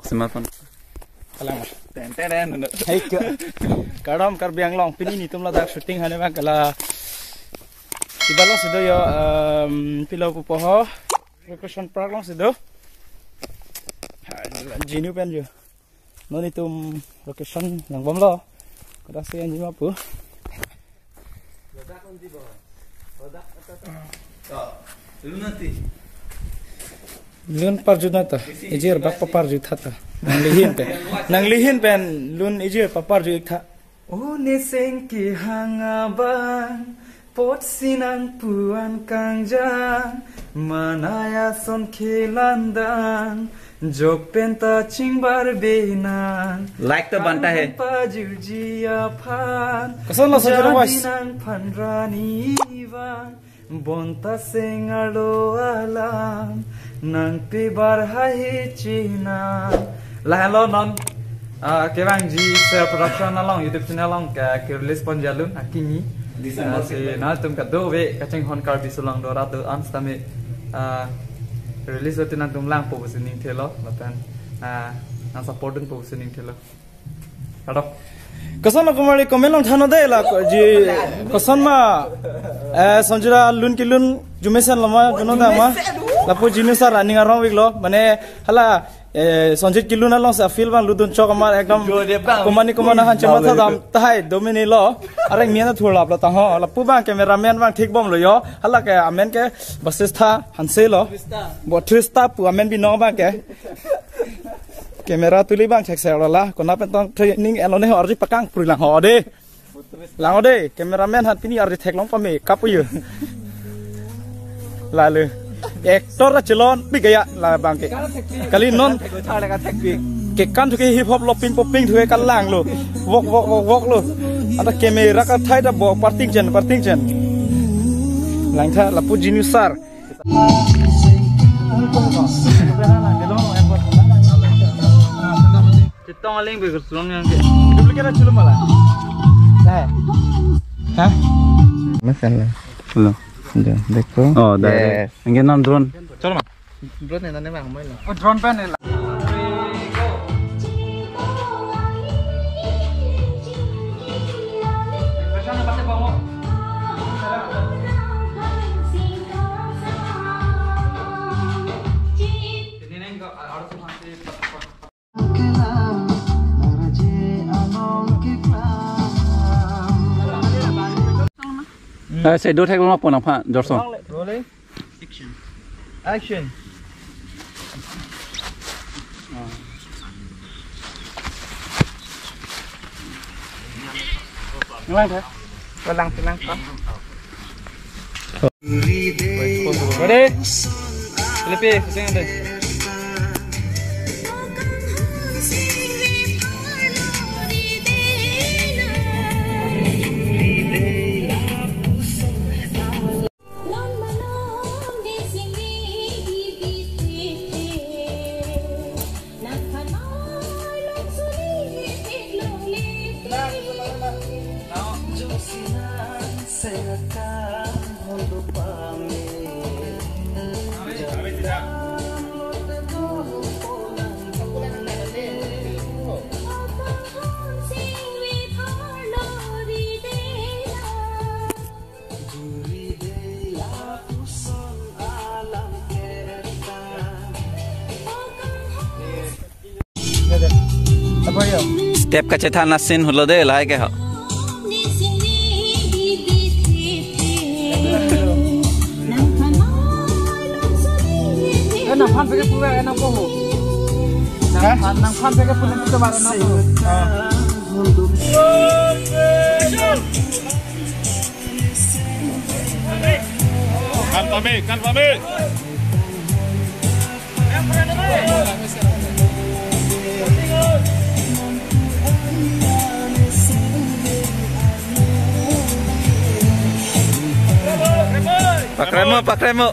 smartphone. Kalang ten. Hey kadam kar biang long pini ni tumla dak shooting hane bang kala ibalong sido yo pilau pupoho recreation park long sido jinu pen jo noni tum location lang bom lo kada se anji ma pu lodak on di bo lodak lunati lun parjunata ejir bak parju thata nang lihin pen lun ejir parju tha o ne seng ki hangaban pot sinang puan kangjang manaya son khilandang jok penta chingbar benan Like the banta hai paju jia phan kason lo sojara voice phanrani wan bonta sengalo alam nang pi bar hai china la hello non kebang ji self production along YouTube channel along ka release pon jalun akini se na tum ka do we ka cheng hon kar bisulang do ra do ans tame release hotin nang tum lang positioning thelo latan na supporting positioning thelo kadok kason kumari komelong thano de la ji kason ma sonjura lun kilun jumesan lama kono da ma lapo jinusa running arong wiglo mane hala sonjit kilun along sa feel bang ludun chok amar ekdom kumani han chama tha dam tai domini lo areng miana thula la ta ho lapu bang cameraman bang thik bom lo yo hala ke amen ke basis tha hanse lo bo trista pu amen bi no bang ke kamera tuli bang cek la kona pentong training elone orji pakang puri lang ho de cameraman hat pini orji thek long pame kapu yu lalu actor celon bigaya la bang ke kali non ke kan thuke hip hop lopin popping thuke kalang lo wok lo ada kamera ka thai da bo parting chen lang tha la pu jinusar Tong aling be kurang yang ke. Duplicate aja cuma lah. Dah. Hah? Masalah. Belum. Sudah. Dekho. Oh, dah. Ingin nam drone. Coba mah. Drone ni nane bang main lah. Oh, drone pen ni lah. Saya dua tagline apa nampak Jorson? Rolling. Action. Ngelang dah. Ngelang. Ready? Lebih, pusing ada. Step kecetan nasin hulu deh lah ke? Nang pan pakai pula nang boho. Nang pan pakai pula kita baru nang boho. Kan pamit. Pak Remo.